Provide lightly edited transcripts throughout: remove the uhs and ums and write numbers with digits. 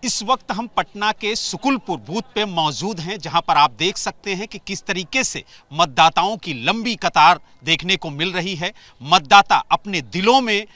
इस वक्त हम पटना के सुकुलपुर बूथ पे मौजूद हैं, जहां पर आप देख सकते हैं कि किस तरीके से मतदाताओं की लंबी कतार देखने को मिल रही है। मतदाता अपने दिलों में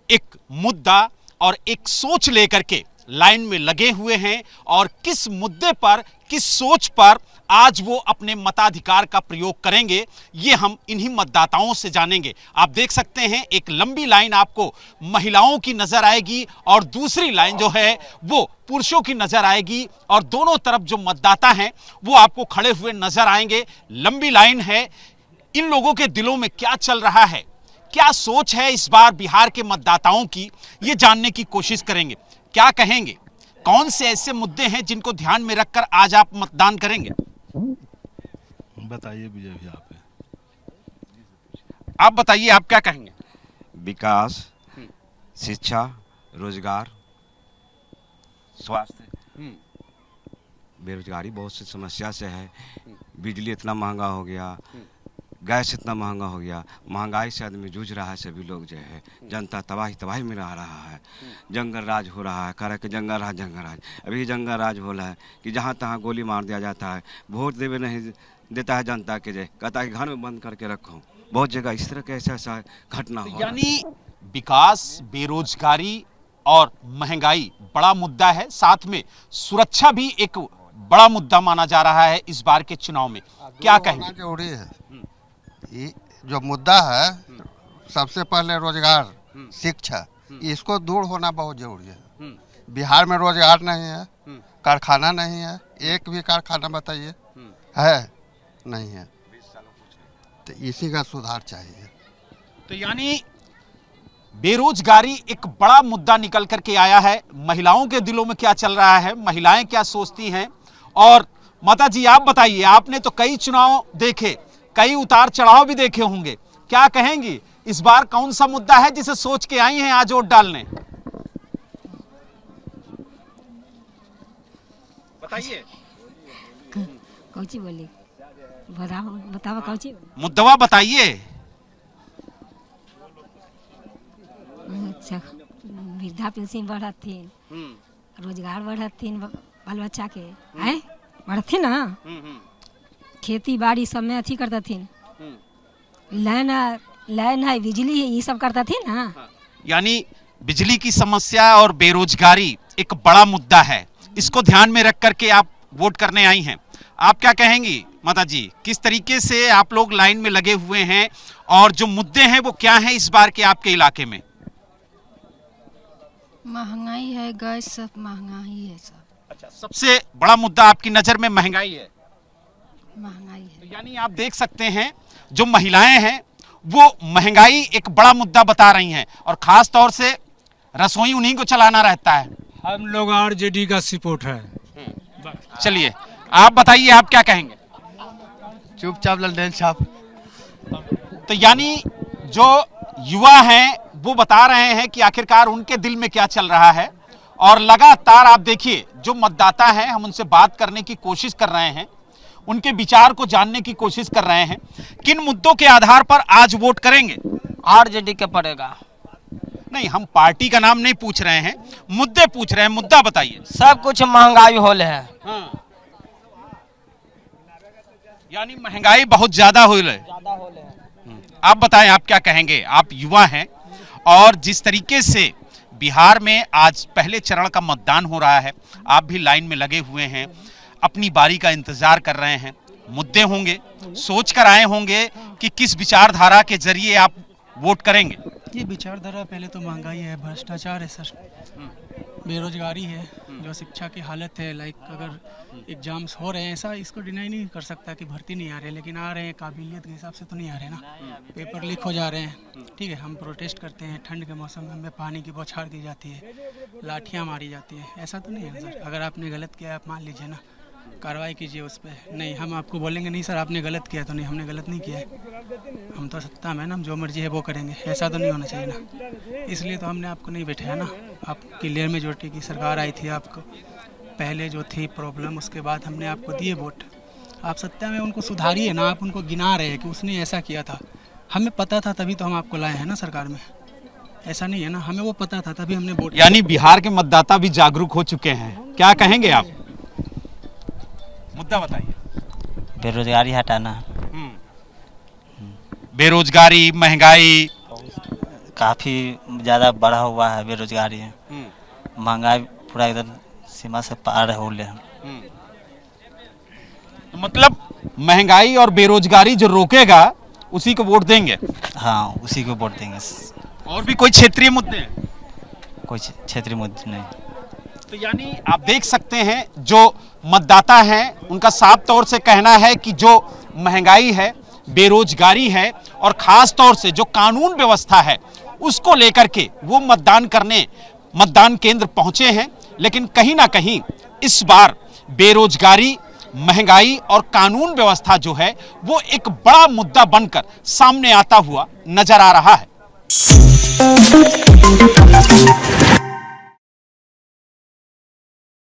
एक मुद्दा और एक सोच लेकर के लाइन में लगे हुए हैं और किस मुद्दे पर, किस सोच पर आज वो अपने मताधिकार का प्रयोग करेंगे, ये हम इन्हीं मतदाताओं से जानेंगे। आप देख सकते हैं एक लंबी लाइन आपको महिलाओं की नजर आएगी और दूसरी लाइन जो है वो पुरुषों की नजर आएगी और दोनों तरफ जो मतदाता हैं वो आपको खड़े हुए नजर आएंगे। लंबी लाइन है। इन लोगों के दिलों में क्या चल रहा है, क्या सोच है इस बार बिहार के मतदाताओं की, ये जानने की कोशिश करेंगे। क्या कहेंगे, कौन से ऐसे मुद्दे हैं जिनको ध्यान में रखकर आज आप मतदान करेंगे? बताइए विजय भी आप बताइए, आप क्या कहेंगे? विकास, शिक्षा, रोजगार, स्वास्थ्य, बेरोजगारी बहुत सी समस्या से है। बिजली इतना महंगा हो गया, गैस इतना महंगा हो गया, महंगाई से आदमी जूझ रहा है। सभी लोग जो है, जनता तबाही में रहा है। जंगल राज हो रहा है, कह रहा है कि जंगल राज। अभी जंगल राज हो रहा है कि जहाँ तहाँ गोली मार दिया जाता है। वोट देवे नहीं देता है जनता के, जो कहता है घर में बंद करके रखो। बहुत जगह इस तरह के ऐसा घटना हो। यानी विकास, बेरोजगारी और महंगाई बड़ा मुद्दा है, साथ में सुरक्षा भी एक बड़ा मुद्दा माना जा रहा है इस बार के चुनाव में। क्या कहेंगे? जरूरी है ये जो मुद्दा है। सबसे पहले रोजगार, शिक्षा, इसको दूर होना बहुत जरूरी है। बिहार में रोजगार नहीं है, कारखाना नहीं है। एक भी कारखाना बताइए है? नहीं है। तो इसी का सुधार चाहिए। तो यानी बेरोजगारी एक बड़ा मुद्दा निकल करके आया है। महिलाओं के दिलों में क्या चल रहा है, महिलाएं क्या सोचती हैं? और माता जी आप बताइए, आपने तो कई चुनाव देखे, कई उतार चढ़ाव भी देखे होंगे। क्या कहेंगी, इस बार कौन सा मुद्दा है जिसे सोच के आई हैं आज वोट डालने? बताइए। कौची बोली? बताओ कौची मुद्दा बताइए। अच्छा, वृद्धा पेंशन बढ़थिन, रोजगार बढ़थिन, बाल बच्चा के हैं बढ़थिन ना, खेती बाड़ी सब में अथी करतथिन, लाइन है, बिजली है, ये सब करतथिन ना। यानी बिजली की समस्या और बेरोजगारी एक बड़ा मुद्दा है, इसको ध्यान में रख करके आप वोट करने आई हैं। आप क्या कहेंगी माता जी, किस तरीके से आप लोग लाइन में लगे हुए हैं और जो मुद्दे हैं वो क्या हैं इस बार के आपके इलाके में? महंगाई है, गैस सब महंगा ही है सब। अच्छा, सबसे बड़ा मुद्दा आपकी नजर में महंगाई है? महंगाई है। तो यानी आप देख सकते हैं जो महिलाएं हैं वो महंगाई एक बड़ा मुद्दा बता रही हैं और खास तौर से रसोई उन्हीं को चलाना रहता है। हम लोग आरजेडी का सपोर्ट है। चलिए आप बताइए, आप क्या कहेंगे? चुपचाप ललटेन छाप। तो यानी जो युवा हैं वो बता रहे हैं कि आखिरकार उनके दिल में क्या चल रहा है और लगातार आप देखिए जो मतदाता हैं, हम उनसे बात करने की कोशिश कर रहे हैं, उनके विचार को जानने की कोशिश कर रहे हैं। किन मुद्दों के आधार पर आज वोट करेंगे? आरजेडी के पड़ेगा। नहीं, हम पार्टी का नाम नहीं पूछ रहे हैं, मुद्दे पूछ रहे हैं। मुद्दा बताइए। सब कुछ महंगाई होले है। हाँ। यानी महंगाई बहुत ज्यादा हो रही है। आप बताएं, आप क्या कहेंगे? आप युवा हैं और जिस तरीके से बिहार में आज पहले चरण का मतदान हो रहा है, आप भी लाइन में लगे हुए हैं, अपनी बारी का इंतजार कर रहे हैं। मुद्दे होंगे, सोच कर आए होंगे कि किस विचारधारा के जरिए आप वोट करेंगे। ये विचारधारा पहले तो महंगाई है, भ्रष्टाचार है सर, बेरोजगारी है, जो शिक्षा की हालत है। लाइक अगर एग्जाम्स हो रहे हैं, ऐसा इसको डिनाई नहीं कर सकता कि भर्ती नहीं आ रहे, लेकिन आ रहे हैं काबिलियत के हिसाब से तो नहीं आ रहे ना। पेपर लीक हो जा रहे हैं। ठीक है, हम प्रोटेस्ट करते हैं, ठंड के मौसम में हमें पानी की बौछार की जाती है, लाठियाँ मारी जाती है। ऐसा तो नहीं है सर। अगर आपने गलत किया आप मान लीजिए ना, कार्रवाई कीजिए उस पर। नहीं, हम आपको बोलेंगे नहीं सर आपने गलत किया, तो नहीं, हमने गलत नहीं किया है। हम तो सत्ता में ना, हम जो मर्जी है वो करेंगे। ऐसा तो नहीं होना चाहिए ना, इसलिए तो हमने आपको नहीं बैठाया ना। आपकी लेयर मेजोरिटी की सरकार आई थी, आपको पहले जो थी प्रॉब्लम, उसके बाद हमने आपको दिए वोट। आप सत्ता में उनको सुधारिए ना, आप उनको गिना रहे हैं कि उसने ऐसा किया था। हमें पता था तभी तो हम आपको लाए हैं ना सरकार में। ऐसा नहीं है ना, हमें वो पता था तभी हमने वोट। यानी बिहार के मतदाता भी जागरूक हो चुके हैं, क्या कहेंगे आप? मुद्दा बताइए। बेरोजगारी हटाना। बेरोजगारी, महंगाई काफ़ी ज़्यादा बढ़ा हुआ है बेरोजगारी। महंगाई पूरा एकदम सीमा से पार हो ले। तो मतलब महंगाई और बेरोजगारी जो रोकेगा उसी को वोट देंगे। हाँ, उसी को वोट देंगे। और भी कोई क्षेत्रीय मुद्दे हैं? कोई क्षेत्रीय मुद्दे नहीं। तो यानी आप देख सकते हैं जो मतदाता हैं उनका साफ तौर से कहना है कि जो महंगाई है, बेरोजगारी है और खास तौर से जो कानून व्यवस्था है उसको लेकर के वो मतदान केंद्र पहुंचे हैं। लेकिन कहीं ना कहीं इस बार बेरोजगारी, महंगाई और कानून व्यवस्था जो है वो एक बड़ा मुद्दा बनकर सामने आता हुआ नजर आ रहा है।